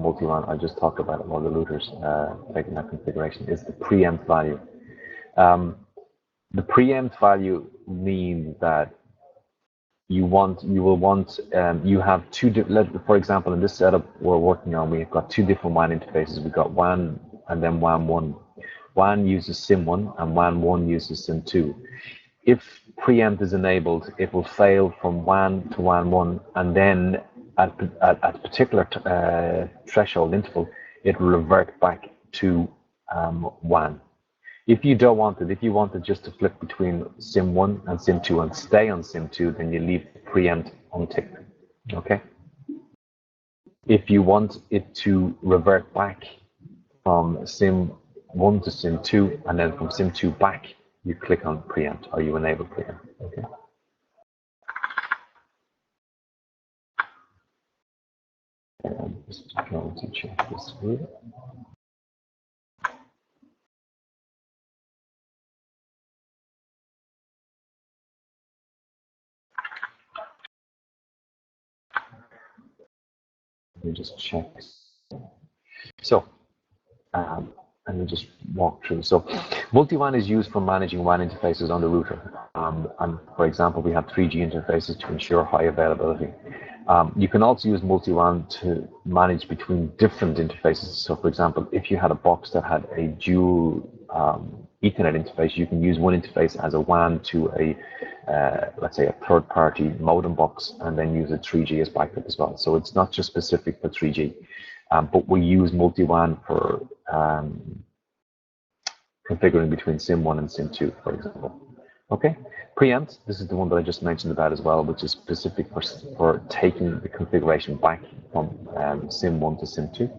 multi-WAN, I just talked about it while the router's taking that configuration, is the preempt value. The preempt value means that you have two, for example, in this setup we're working on, we've got two different WAN interfaces. We've got WAN and then WAN 1. WAN uses SIM 1 and WAN 1 uses SIM 2. If preempt is enabled, it will fail from WAN to WAN 1, and then at a particular threshold interval, it will revert back to WAN. If you don't want it, if you want it just to flip between SIM 1 and SIM 2 and stay on SIM 2, then you leave the preempt unticked, okay? If you want it to revert back from SIM 1 to SIM 2, and then from SIM 2 back, you click on preempt, or you enable preempt, okay? And I'm just going to check this through. Let me just check. So, let me just walk through. So, multi-WAN is used for managing WAN interfaces on the router. And for example, we have 3G interfaces to ensure high availability. You can also use multi-WAN to manage between different interfaces. So, for example, if you had a box that had a dual Ethernet interface, you can use one interface as a WAN to a, let's say, a third-party modem box, and then use a 3G as backup as well. So it's not just specific for 3G, but we use multi-WAN for configuring between SIM 1 and SIM 2, for example. Okay, preempt, this is the one that I just mentioned about as well, which is specific for taking the configuration back from SIM 1 to SIM 2.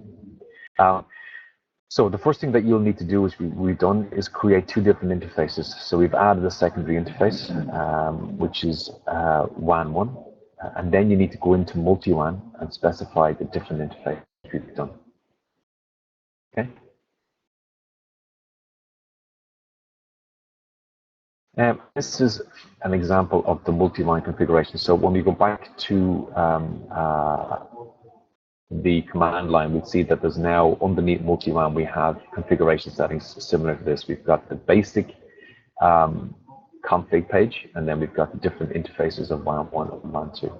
So the first thing that you'll need to do, we've done, is create two different interfaces. So we've added a secondary interface, which is WAN 1, and then you need to go into multi-WAN and specify the different interface we've done. Okay. This is an example of the multi-WAN configuration. So when we go back to the command line, we see that there's now underneath multi-WAN, we have configuration settings similar to this. We've got the basic config page, and then we've got the different interfaces of WAN 1 and WAN 2.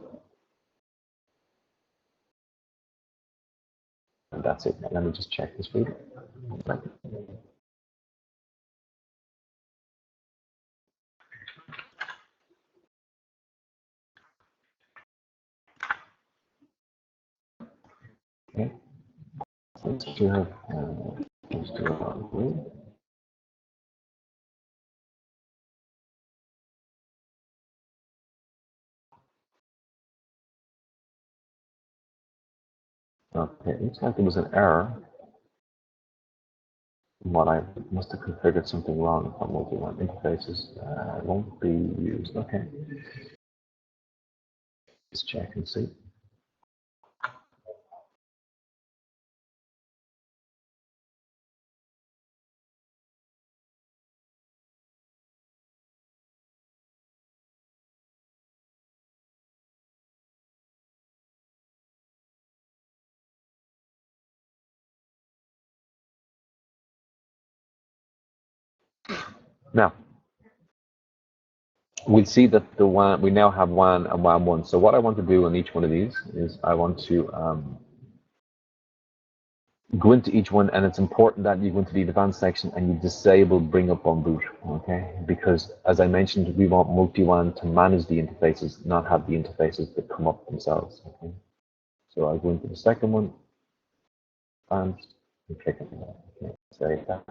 And that's it. Let me just check this for you. Okay. Let's do okay, it looks like there was an error. What I must have configured something wrong for multi-WAN interfaces. Won't be used. Okay. Let's check and see. Now, we'll see that we now have WAN and WAN 1. So what I want to do on each one of these is I want to go into each one, and it's important that you go into the advanced section and you disable bring up on boot, okay? Because as I mentioned, we want multi-WAN to manage the interfaces, not have the interfaces that come up themselves, okay? So I'll go into the second one, advanced, and click on that, okay? Save that.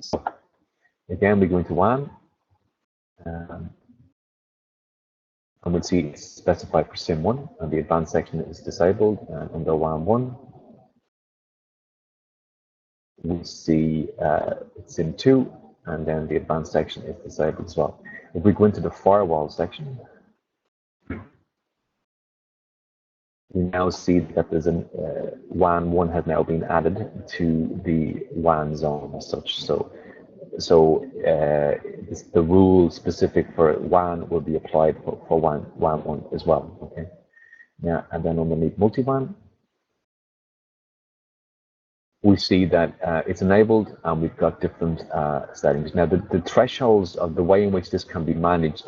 So, again, we go into WAN, and we'll see it's specified for SIM 1, and the advanced section is disabled. And under WAN 1, we see it's SIM 2, and then the advanced section is disabled as well. If we go into the firewall section, we now see that there's an WAN 1 has now been added to the WAN zone as such. So the rule specific for WAN will be applied for WAN 1 as well. Okay. Yeah, and then underneath Multiband, we see that it's enabled, and we've got different settings. Now, the thresholds of the way in which this can be managed,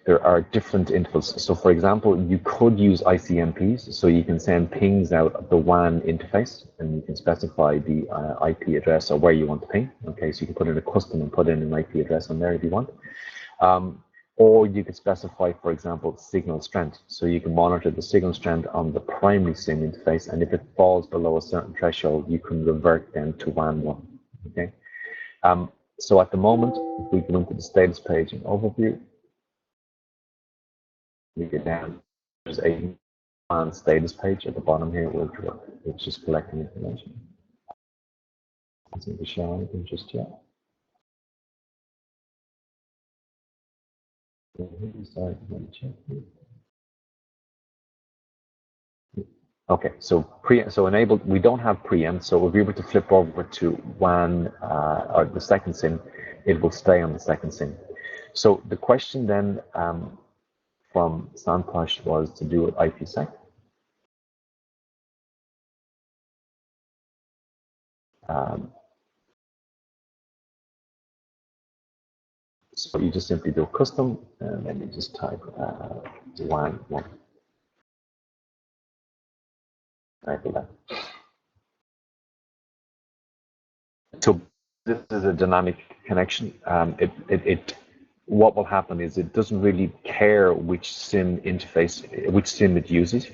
there are different intervals. So, for example, you could use ICMPs, so you can send pings out of the WAN interface, and you can specify the IP address or where you want to ping. Okay, so you can put in a custom and put in an IP address on there if you want. Or you could specify, for example, signal strength. So you can monitor the signal strength on the primary SIM interface, and if it falls below a certain threshold, you can revert then to WAN 1. Okay. So at the moment, if we go into the status page and overview, we get down. There's a WAN status page at the bottom here, which is collecting information. I don't think we show anything just yet. Sorry, let me check here. Okay, so enabled, we don't have preempt, so if we were to flip over to WAN or the second SIM, it will stay on the second SIM. So the question then from Santosh was to do with IPsec. So you just simply do custom, and then you just type WAN 1. Right, that. So this is a dynamic connection. What will happen is it doesn't really care which SIM interface, which SIM it uses.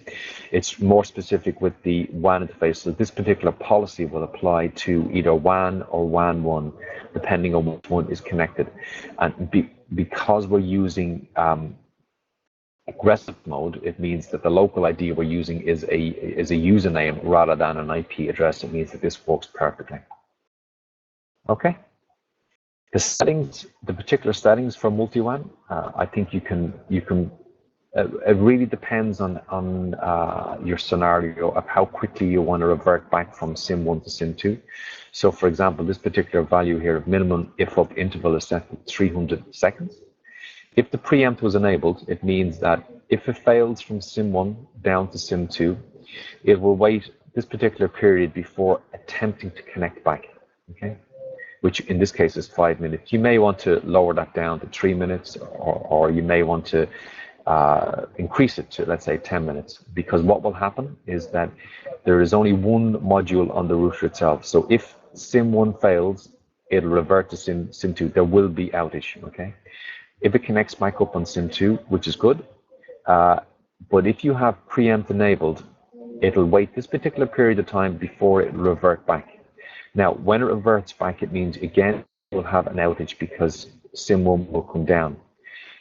It's more specific with the WAN interface. So this particular policy will apply to either WAN or WAN 1, depending on which one is connected. And because we're using aggressive mode, it means that the local ID we're using is a username rather than an IP address. It means that this works perfectly. Okay. The settings, the particular settings for multi-WAN, I think you can. It really depends on your scenario of how quickly you want to revert back from SIM 1 to SIM 2. So, for example, this particular value here of minimum if-up interval is set to 300 seconds. If the preempt was enabled, it means that if it fails from SIM 1 down to SIM 2, it will wait this particular period before attempting to connect back. Okay. Which in this case is 5 minutes. You may want to lower that down to 3 minutes, or you may want to increase it to, let's say, 10 minutes, because what will happen is that there is only one module on the router itself. So if SIM 1 fails, it'll revert to SIM 2. There will be outage, okay? If it connects back up on SIM 2, which is good, but if you have preempt enabled, it'll wait this particular period of time before it will revert back. Now, when it reverts back, it means, again, it will have an outage because SIM 1 will come down.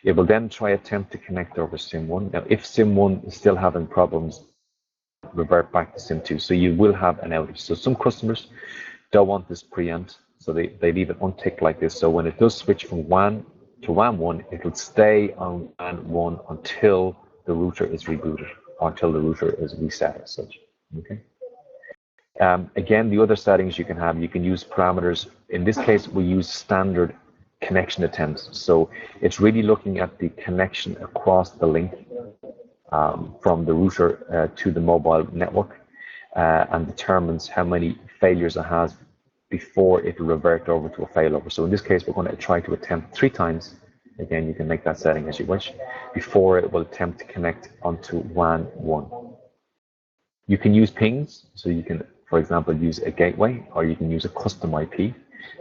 It will then try attempt to connect over SIM 1. Now, if SIM 1 is still having problems, revert back to SIM 2. So you will have an outage. So some customers don't want this preempt, so they leave it unticked like this. So when it does switch from WAN to WAN 1, it will stay on WAN 1 until the router is rebooted, or until the router is reset as such. Okay. Again, the other settings you can use parameters. In this case, we use standard connection attempts. So it's really looking at the connection across the link from the router to the mobile network and determines how many failures it has before it will revert over to a failover. So in this case, we're going to try to attempt 3 times. Again, you can make that setting as you wish, before it will attempt to connect onto WAN 1. You can use pings, so you can, for example, use a gateway, or you can use a custom IP,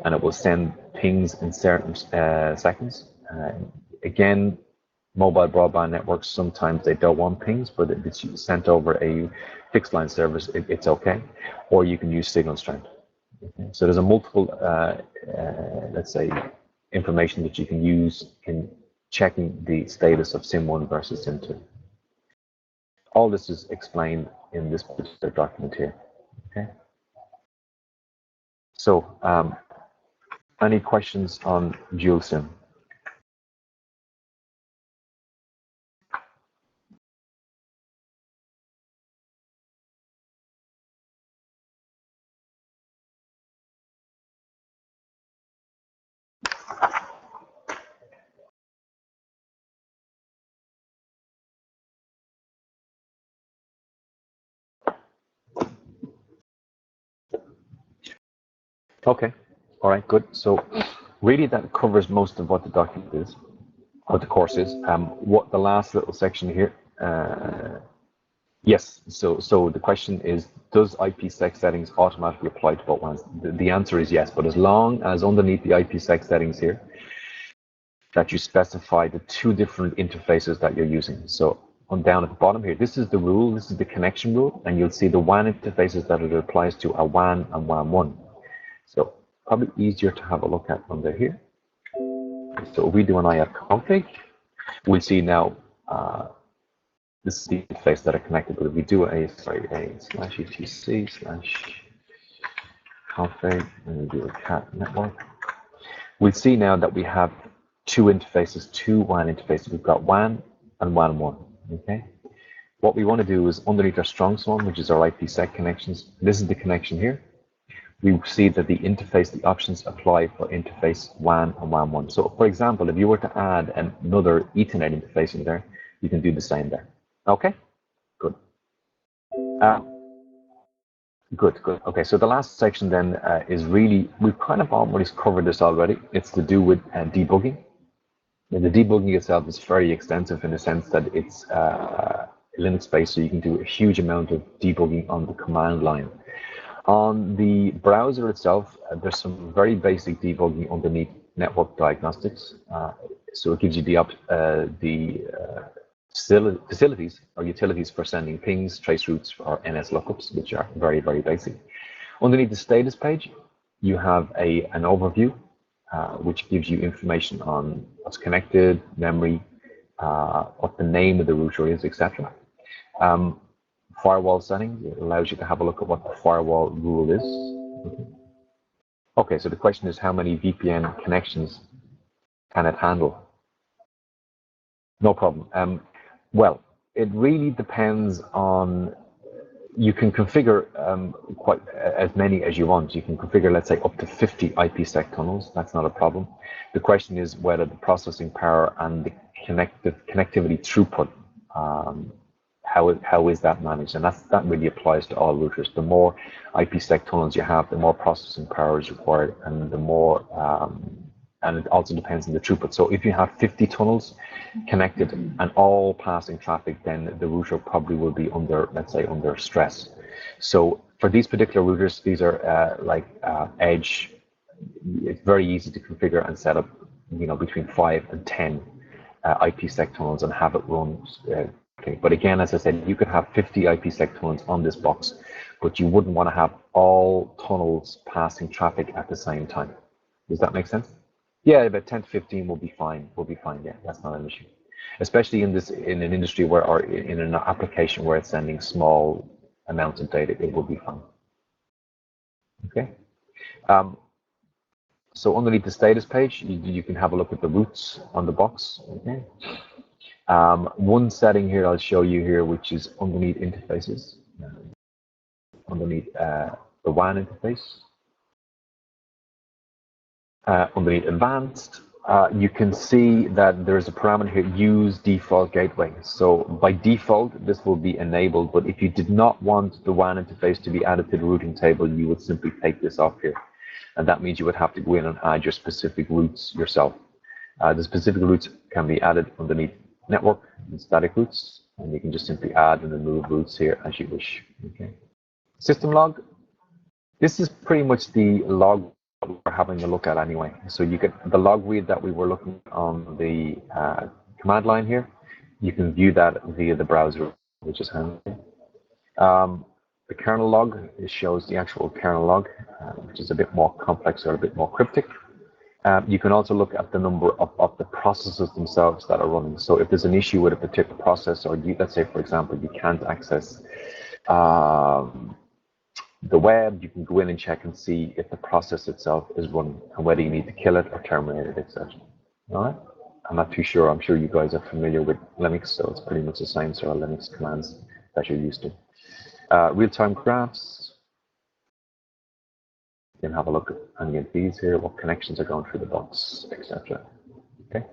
and it will send pings in certain seconds. Again, mobile broadband networks, sometimes they don't want pings, but if it's sent over a fixed line service, it's okay. Or you can use signal strength. Okay. So there's a multiple, let's say, information that you can use in checking the status of SIM 1 versus SIM 2. All this is explained in this particular document here. Okay. So, any questions on dual SIM? Okay, all right, good. So really that covers most of what the document is, what the course is. What the last little section here, yes, so the question is, does IPsec settings automatically apply to both WANs? The answer is yes, but as long as underneath the IPsec settings here, that you specify the two different interfaces that you're using. So on down at the bottom here, this is the rule, this is the connection rule, and you'll see the WAN interfaces that it applies to are WAN and WAN1. So probably easier to have a look at under here. So if we do an IF config, we'll see now this is the interface that are connected, but if we do a /etc/config and we do a cat network, we'll see now that we have two interfaces, two WAN interfaces. We've got WAN and WAN1. Okay. What we want to do is underneath our strongest one, which is our IPsec connections. This is the connection here. We see that the interface, the options apply for interface WAN and WAN1. So, for example, if you were to add another Ethernet interface in there, you can do the same there. Okay. Good. Good. Okay, so the last section then is really, we've kind of almost covered this already. It's to do with debugging. And the debugging itself is very extensive in the sense that it's Linux-based, so you can do a huge amount of debugging on the command line. On the browser itself, there's some very basic debugging underneath network diagnostics. So it gives you the facilities or utilities for sending pings, trace routes, or NS lookups, which are very, very basic. Underneath the status page, you have an overview, which gives you information on what's connected, memory, what the name of the router is, etc. Firewall settings, it allows you to have a look at what the firewall rule is. Okay, so the question is, how many VPN connections can it handle? No problem. Well, it really depends on, you can configure quite as many as you want. You can configure, let's say, up to 50 IPsec tunnels. That's not a problem. The question is whether the processing power and the connectivity throughput, how is that managed? And that really applies to all routers. The more IPsec tunnels you have, the more processing power is required, and the more, and it also depends on the throughput. So if you have 50 tunnels connected and all passing traffic, then the router probably will be under, let's say, under stress. So for these particular routers, these are edge. It's very easy to configure and set up, between 5 and 10 IPsec tunnels and have it run. Okay. But again, as I said, you could have 50 IPsec tunnels on this box, but you wouldn't want to have all tunnels passing traffic at the same time. Does that make sense? Yeah, about 10 to 15 will be fine. Yeah, that's not an issue. Especially in an industry or in an application where it's sending small amounts of data, it will be fine. Okay. So underneath the status page, you can have a look at the routes on the box. Okay. One setting here I'll show you here, which is underneath interfaces, underneath the WAN interface. Underneath advanced, you can see that there's a parameter here, use default gateway. So by default, this will be enabled, but if you did not want the WAN interface to be added to the routing table, you would simply take this off here. And that means you would have to go in and add your specific routes yourself. The specific routes can be added underneath network and static routes, and you can just simply add and remove routes here as you wish. Okay. System log. This is pretty much the log we're having a look at anyway. So you get the log read that we were looking on the command line here. You can view that via the browser, which is handy. The kernel log, it shows the actual kernel log, which is a bit more complex or a bit more cryptic. You can also look at the number of the processes themselves that are running. So if there's an issue with a particular process, or let's say, for example, you can't access the web, you can go in and check and see if the process itself is running and whether you need to kill it or terminate it, etc. All right. I'm not too sure. I'm sure you guys are familiar with Linux, so it's pretty much the same sort of Linux commands that you're used to. Real-time graphs. You can have a look at any of these here, what connections are going through the box, etc. Okay.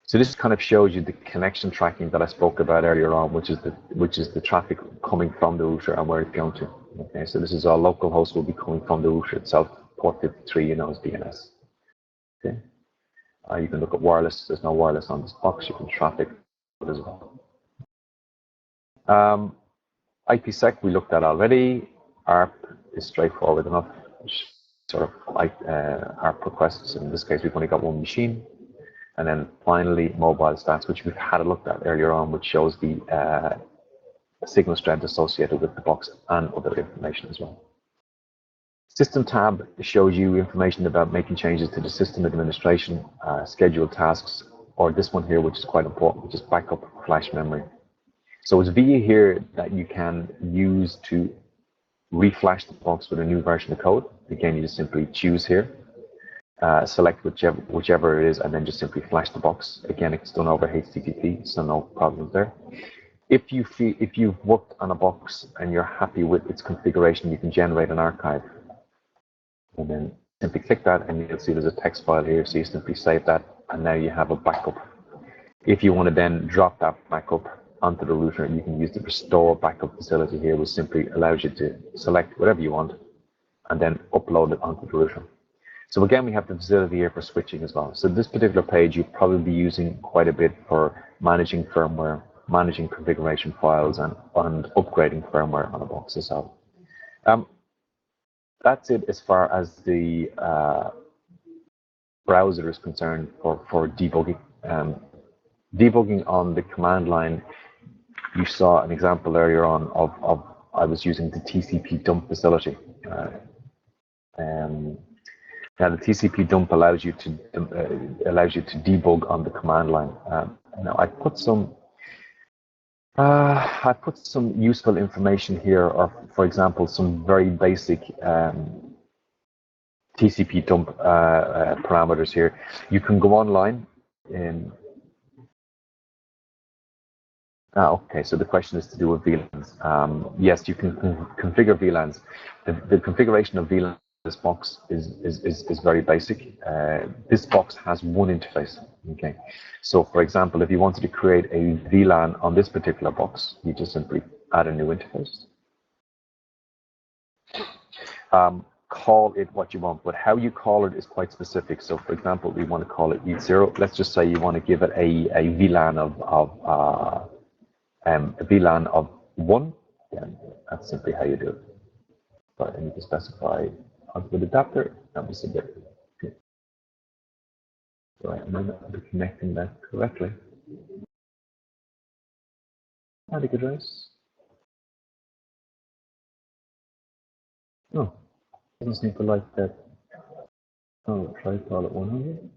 So this kind of shows you the connection tracking that I spoke about earlier on, which is the traffic coming from the router and where it's going to. Okay, so this is our local host will be coming from the router itself. Port 53, you know, is DNS. Okay. You can look at wireless. There's no wireless on this box. You can traffic as well. IPsec we looked at already. ARP is straightforward enough. Sort of like ARP requests. In this case, we've only got one machine. And then finally, mobile stats, which we've had a look at earlier on, which shows the signal strength associated with the box and other information as well. System tab shows you information about making changes to the system administration, scheduled tasks, or this one here, which is quite important, which is backup flash memory. So it's via here that you can use to reflash the box with a new version of code. Again, you just simply choose here, select whichever it is, and then just simply flash the box. Again, it's done over HTTP, so no problems there. If you've worked on a box and you're happy with its configuration, you can generate an archive. And then simply click that, and you'll see there's a text file here. So you simply save that, and now you have a backup. If you want to then drop that backup onto the router, you can use the restore backup facility here, which simply allows you to select whatever you want and then upload it onto the router. So again, we have the facility here for switching as well. So this particular page you'll probably be using quite a bit for managing firmware, managing configuration files, and upgrading firmware on a box as well. That's it as far as the browser is concerned for debugging. Debugging on the command line, you saw an example earlier on of I was using the TCP dump facility. Now the TCP dump allows you to debug on the command line. Now I put some useful information here, or for example, some very basic TCP dump parameters here. You can go online and okay, so the question is to do with VLANs. Yes, you can configure VLANs. The configuration of VLANs in this box is very basic. This box has one interface. Okay, so for example, if you wanted to create a VLAN on this particular box, you just simply add a new interface. Call it what you want, but how you call it is quite specific. So for example, we want to call it EAT0. Let's just say you want to give it a VLAN a VLAN of 1, and that's simply how you do it. But I need to specify output adapter. That was a bit. Okay. So I might not be connecting that correctly. Static address. No, doesn't seem to like that. Oh, try call it 100.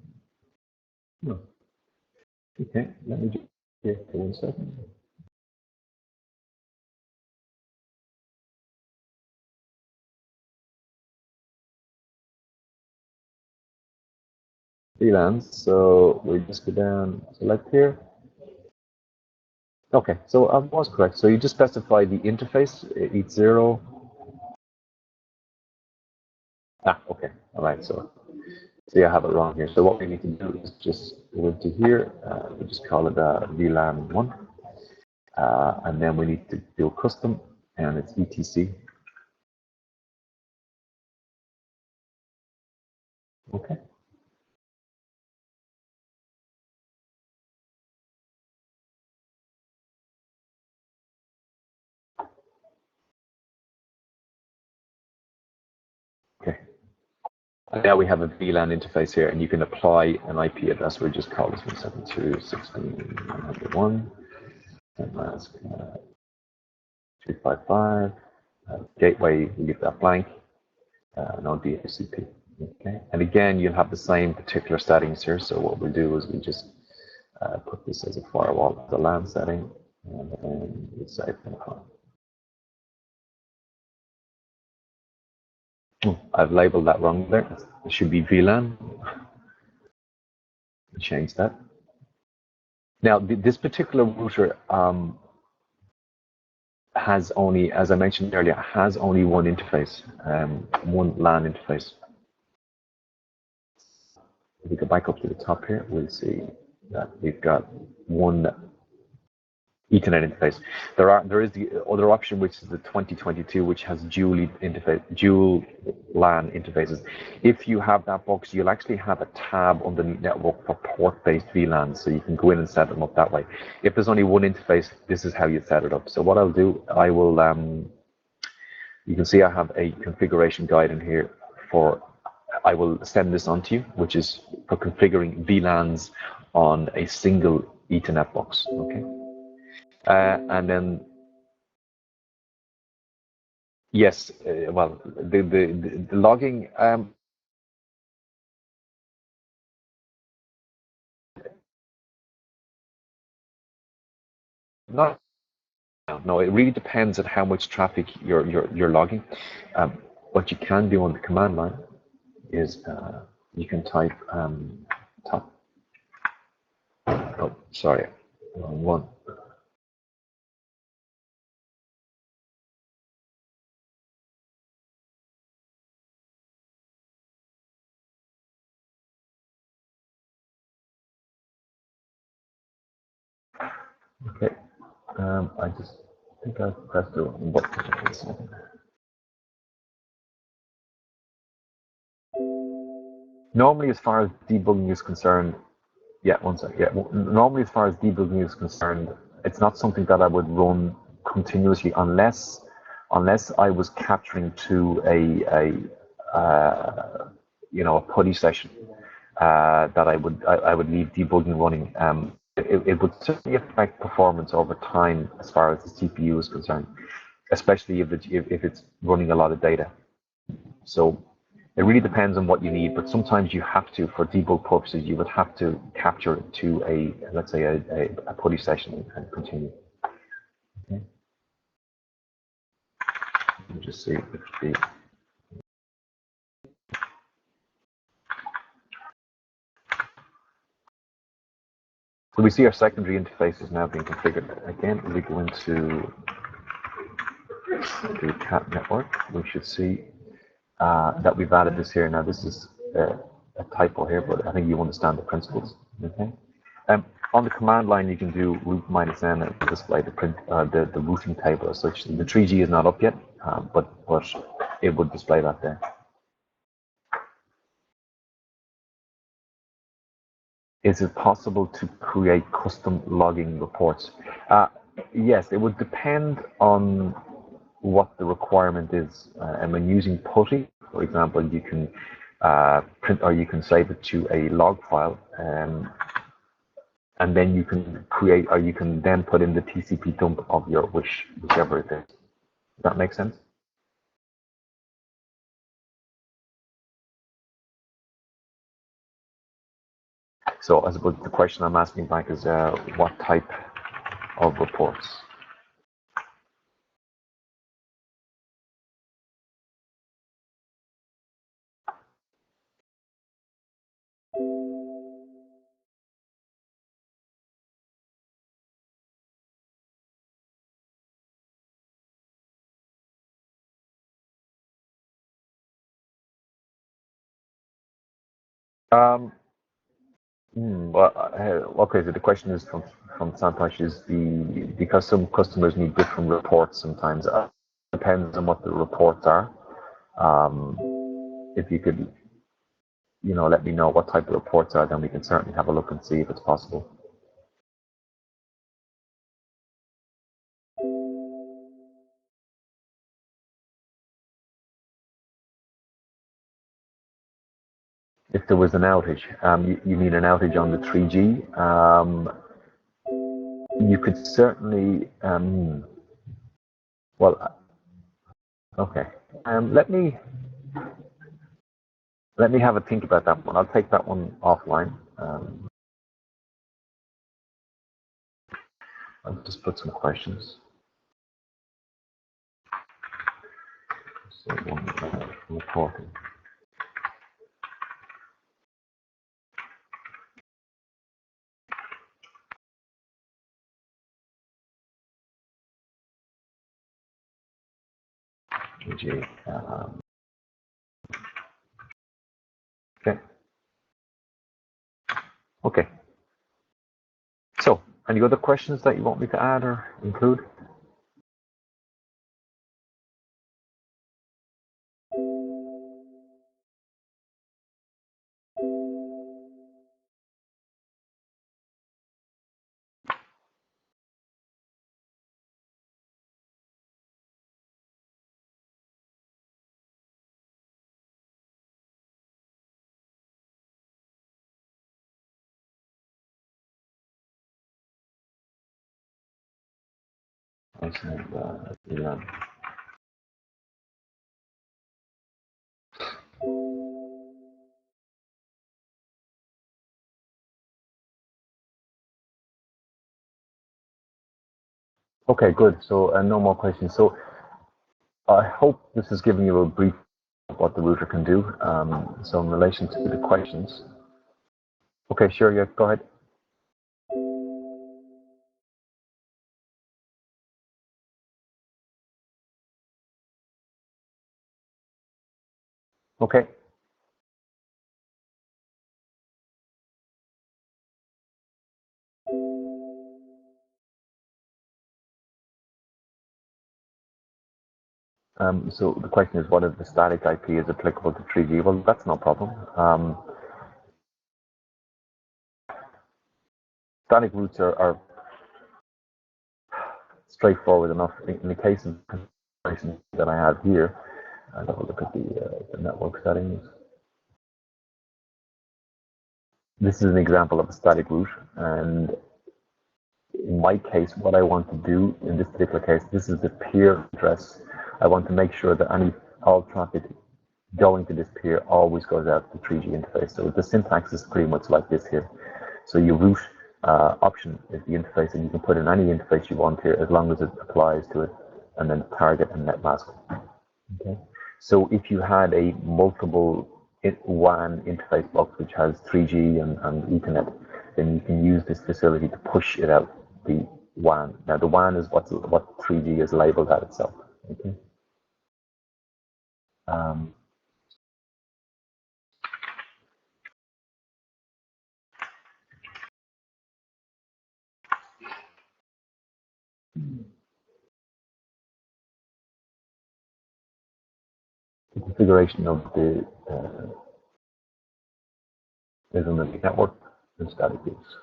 No. Okay, let me just here for 1 second. VLANs, so we just go down, select here. Okay, so I was correct. So you just specify the interface, EAT0. Okay, all right. So see, I have it wrong here. So what we need to do is just go into here. We just call it VLAN 1, and then we need to do a custom, and it's etc. Okay. Okay. And now we have a VLAN interface here, and you can apply an IP address. We just call this 172.16.101, and mask 355. Gateway, we leave that blank. No DHCP. Okay. And again, you'll have the same particular settings here. So what we do is we just put this as a firewall, the LAN setting, and then we save the file. I've labeled that wrong there. It should be VLAN. Change that. Now, this particular router has only, as I mentioned earlier, has only one interface, one LAN interface. If we go back up to the top here, we'll see that we've got one Ethernet interface. There is the other option, which is the 2022, which has dual LAN interfaces. If you have that box, you'll actually have a tab on the network for port-based VLANs, so you can go in and set them up that way. If there's only one interface, this is how you set it up. So what I'll do, I will, you can see I have a configuration guide in here for, I will send this on to you, which is for configuring VLANs on a single Ethernet box, okay? And then, yes, well, the logging, not, no, it really depends on how much traffic you're logging. What you can do on the command line is you can type top. Oh, sorry, wrong one. Okay, I just think I pressed the wrong button. Normally, as far as debugging is concerned, yeah, one sec. Yeah, normally, as far as debugging is concerned, it's not something that I would run continuously unless I was capturing to a you know, a putty session that I would leave debugging running. It would certainly affect performance over time as far as the CPU is concerned, especially if it's running a lot of data. So it really depends on what you need, but sometimes you have to, for debug purposes, you would have to capture it to a, let's say, a putty session and continue. Okay. Let me just see if the so we see our secondary interface is now being configured. Again, we go into the cat network. We should see that we've added this here. Now, this is a typo here, but I think you understand the principles. Okay. On the command line, you can do root -n and display the routing table as such. The 3G is not up yet, but it would display that there. Is it possible to create custom logging reports? Yes, it would depend on what the requirement is. And when using putty, for example, you can print or you can save it to a log file, and then you can create, or you can then put in the TCP dump of your wish, whichever it is. Does that make sense? So I suppose the question I'm asking back is what type of reports? Well, okay, so the question is from Santosh is because some customers need different reports sometimes. Depends on what the reports are. If you could, you know, let me know what type of reports are, then we can certainly have a look and see if it's possible. If there was an outage, you mean an outage on the 3G? You could certainly, well, okay. Let me have a think about that one. I'll take that one offline. I'll just put some questions. So one reporting. Okay. Okay. Okay. So Any other questions that you want me to add or include? I said, yeah. Okay, good. So no more questions. So I hope this has given you a brief of what the router can do. So in relation to the questions. Okay, sure, yeah, go ahead. Okay. So the question is, what if the static IP is applicable to 3G? Well, that's no problem. Static routes are straightforward enough. In the case of configuration that I have here, I'll have a look at the network settings. This is an example of a static route, and in my case, what I want to do in this particular case, this is the peer address. I want to make sure that all traffic going to this peer always goes out to the 3G interface. So the syntax is pretty much like this here. So your route option is the interface, and you can put in any interface you want here as long as it applies to it, and then target and net mask. Okay. So if you had a multiple WAN interface box which has 3G and Ethernet, then you can use this facility to push it out the WAN. Now the WAN is what 3G is labeled at itself. Okay. The configuration of the is on the network and static routes.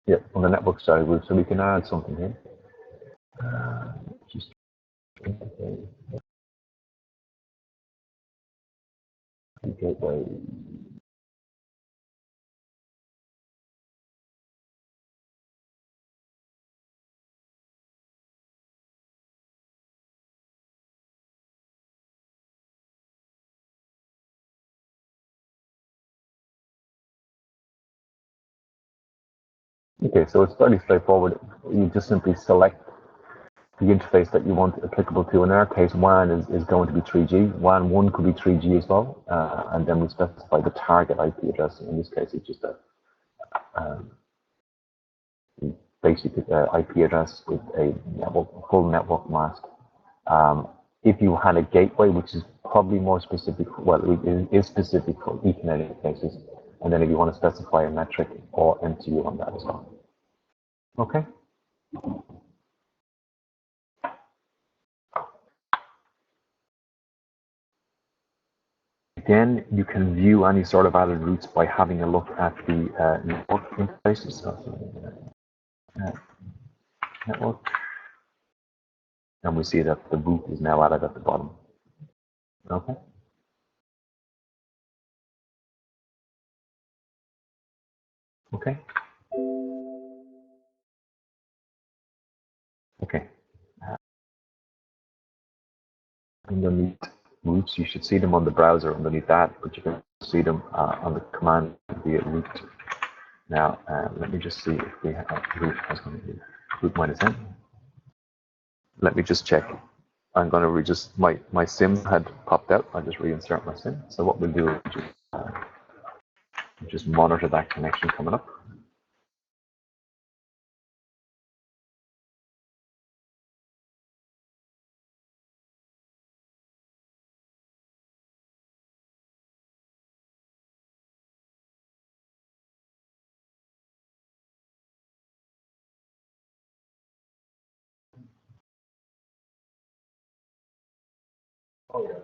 Yeah, on the network static route, so we can add something here. Just gateway. Okay, so it's fairly straightforward. You just simply select the interface that you want applicable to. In our case, WAN is going to be 3G. WAN 1 could be 3G as well. And then we specify the target IP address. In this case, it's just a basic IP address with a full network mask. If you had a gateway, which is probably more specific, well, it is specific for Ethernet interfaces. And then if you want to specify a metric or MTU on that as well. Okay. Again, you can view any sort of added routes by having a look at the network interfaces. Network. And we see that the route is now added at the bottom. Okay. Okay. Okay. Underneath routes, you should see them on the browser underneath that, but you can see them on the command via route. Now, let me just see if we have route has going to be route -n. Let me just check. I'm going to just my SIM had popped out. I'll just reinsert my SIM. So what we'll do is just monitor that connection coming up. Oh yeah.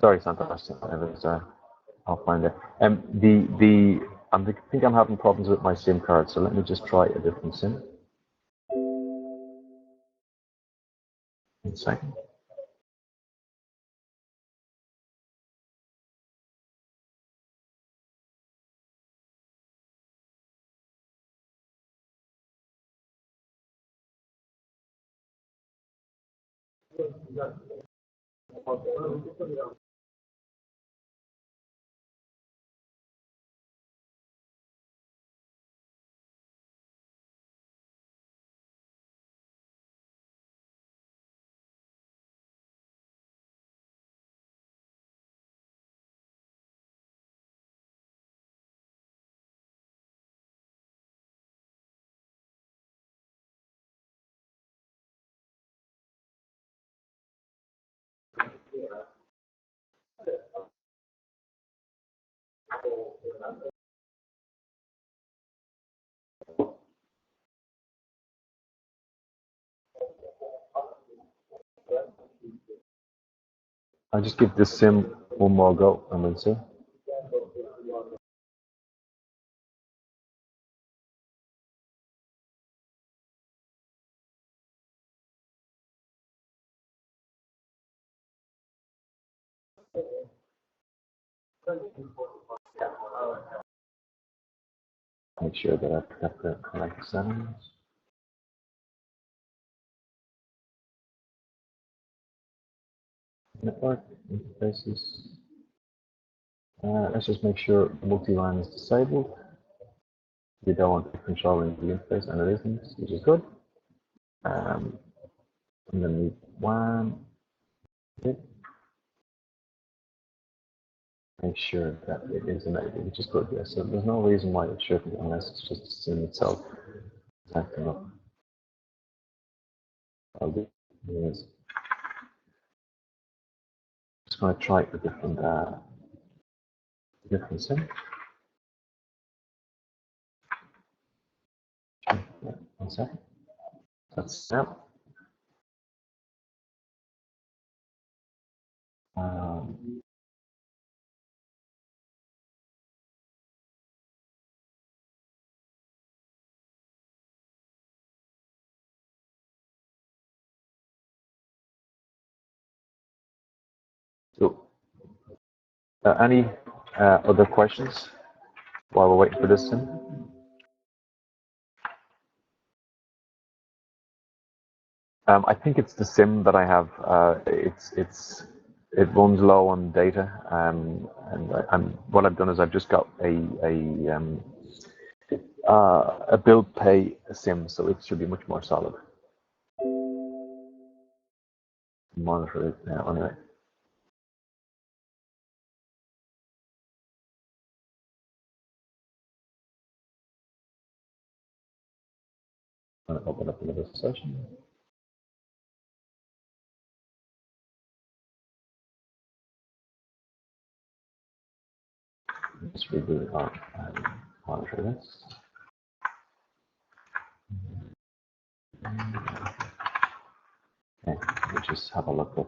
Sorry, Santos. I'll find it. I think I'm having problems with my SIM card, so let me just try a different SIM. 1 second. I'll just give this SIM one more go and we'll see. Make sure that I've got the correct settings. Network interfaces. Let's just make sure multi-line is disabled. We don't want to be controlling the interface, and it isn't, which is good. And then we WAN. Make sure that it is enabled, which is good. Yeah. So there's no reason why it shouldn't, unless it's just the SIM itself acting up. I'll do is just going to try a different SIM. Yeah, 1 second. That's now. So, any other questions while we're waiting for this SIM? I think it's the SIM that I have. It runs low on data, and what I've done is I've just got a build pay SIM, so it should be much more solid. Monitor it now anyway. I'm going to open up another session. Let's reboot our monitor this. Okay, we'll just have a look at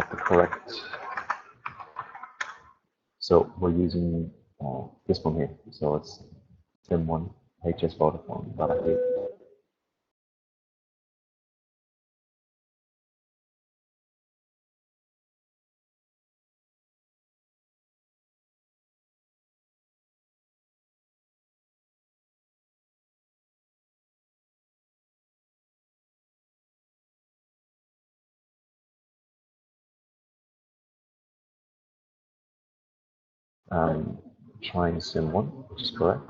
the correct. So we're using this one here. So it's SIM1 HS Vodafone.ie. Trying SIM1, which is correct.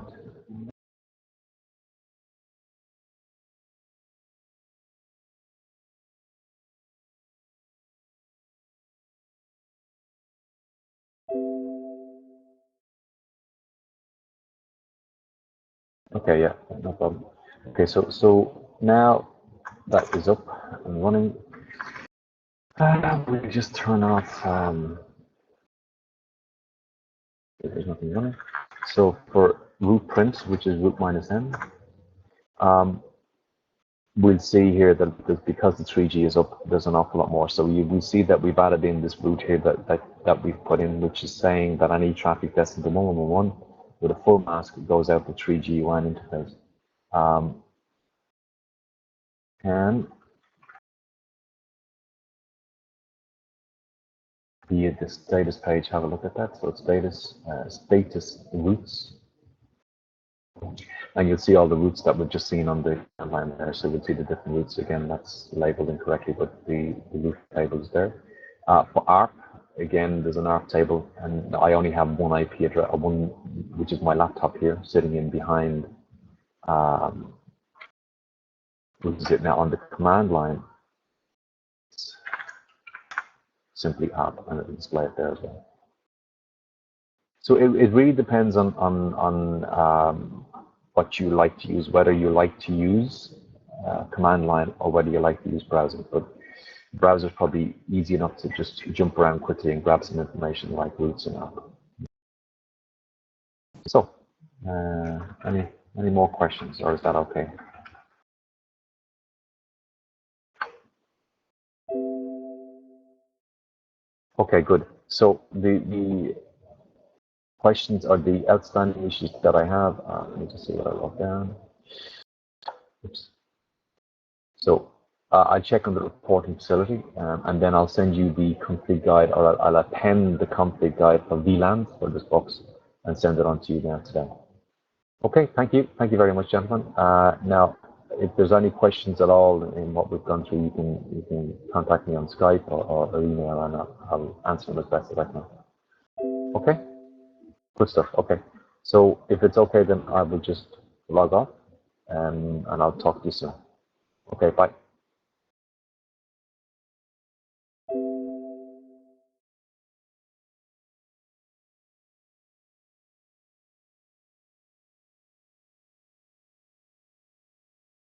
Okay, yeah, no problem. Okay, so now that is up and running, we just turn off. There's nothing running. So for root print, which is root -n, we'll see here that because the 3G is up, there's an awful lot more. So you will see that we've added in this route here that we've put in, which is saying that any traffic destined to 111 with a full mask goes out the 3G WAN interface. And the status page, have a look at that. So it's status routes. And you'll see all the routes that we've just seen on the line there. So you'll see the different routes. Again, that's labeled incorrectly, but the route table is there. For ARP, again, there's an ARP table, and I only have one IP address, which is my laptop here, sitting in behind, which is it now on the command line. Simply ARP, and it'll display it there as well. So it really depends on what you like to use, whether you like to use command line or whether you like to use browsing. But browser is probably easy enough to just jump around quickly and grab some information like routes and ARP. So, any more questions, or is that okay? Okay, good. So the questions or the outstanding issues that I have, let me just see what I wrote down. Oops. So I'll check on the reporting facility, and then I'll send you the config guide, or I'll append the config guide for VLANs for this box and send it on to you now today. Okay, thank you. Thank you very much, gentlemen. Now, if there's any questions at all in what we've gone through, you can contact me on Skype or email, and I'll answer them as best as I can. Okay? Good stuff. Okay. So if it's okay, then I will just log off, and I'll talk to you soon. Okay, bye.